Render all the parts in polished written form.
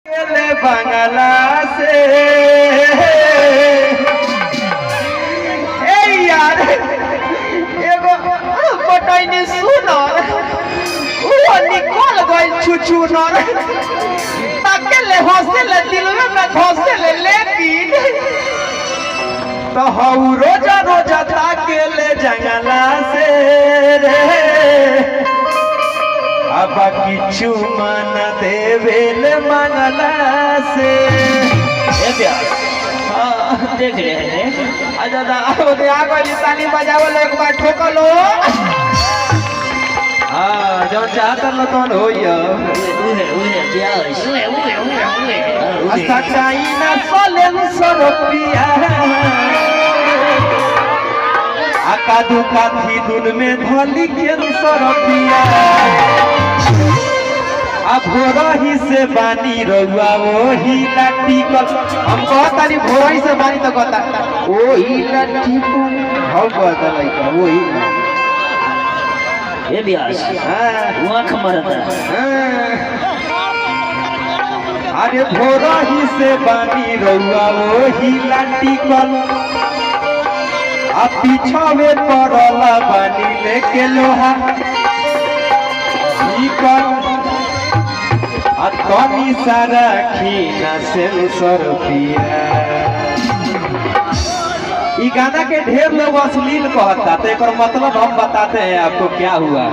बांगला से यार एगो बटैनी सुनर वो निकल गई छुछुनर ताकेले हंसेले दिलवे में धंसेले लेकिन तो हऊ रोजा रोजा ताकेले जंगला से रे अब किछु मन देवेल मंगला से देख रहे हैं अच्छा दादा आ गई ताली बजाओ एक बार ठोकलो हां जो चाहत न तो होइयो उहे प्यास सच्चाई ना सोलेन सरपिया आकादू काथी दुन में धली के सरपिया अब भोरही से बानी रहुआ वही लाठी कल हम कहतानी भोरही से बानी तो कहता वही लाठी को हम कहता लइका वही ये प्यास हां आंख मरता अरे भोरही से बानी रहुआ वही लाठी कल आ पीछावे पड़ला बानी लेके लोहा ई कल तनी सारा खीना सेंसर पिया ई गाना के ढेर लोग अश्लील कहता तो एक मतलब हम बताते हैं आपको क्या हुआ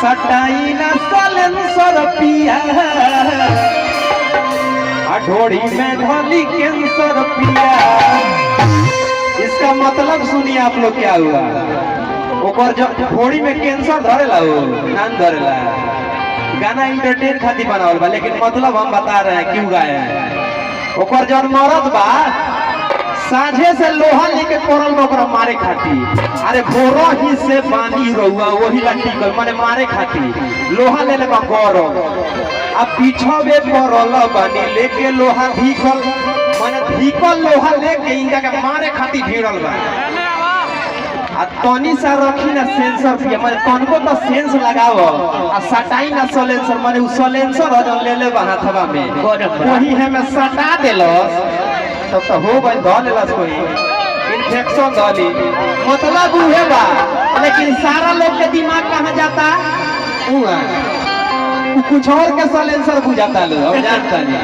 सटाई ना सेंसर पिया ढोड़ी में धली कैंसर पिया इसका मतलब सुनिए आप लोग क्या हुआ ओकर जब ढोड़ी में कैंसर धरेला हो नान धरेला गाना इंटरटेन खातिर बनावल बा लेकिन मतलब हम बता रहे हैं क्यों गाए हैं ओकर जन मरद बा साझे से लोहा लेके पड़ल बा ओकरा मारे खातिर अरे भोरो ही से पानी रहुआ वही लट्टी कर माने मारे खातिर लोहा ले ले बा गौरव अब पीछे पड़ल बानी लेके लोहा धीकल माने धीकल लोहा लेके इनका के मारे खातिर भिड़ल बा आ तनी सा रखी ना सेंसर पिया माने तनको तो सेंस लगाव आ सटाई ना सलेंसर माने उ सलेंसर जब ले ले हाथवा में वही है में सटा देलस तब तो हो गई ध लेलस कोई इन्फेक्शन धली मतलब उहे बा लेकिन सारा लोग के दिमाग कहां जाता हुआ कुछ और के सलेंसर बुझाता लो हम जानता नहीं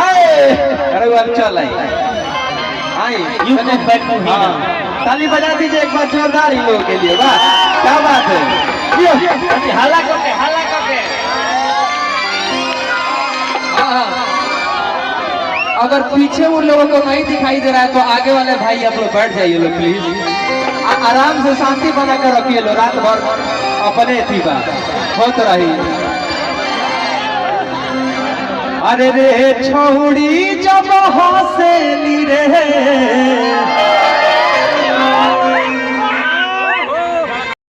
आए अरे वो चल आई यू कम बैक टू हिम ताली बजा दीजिए एक बार जोरदार इन लोगों के लिए वाह क्या बात है हल्ला करके अगर पीछे उन लोगों को नहीं दिखाई दे रहा है तो आगे वाले भाई आप लोग बैठ जाइए लोग प्लीज आराम से शांति बना कर रखिए लो रात भर अपने थी बात होत रही अरे रे छोड़ी जब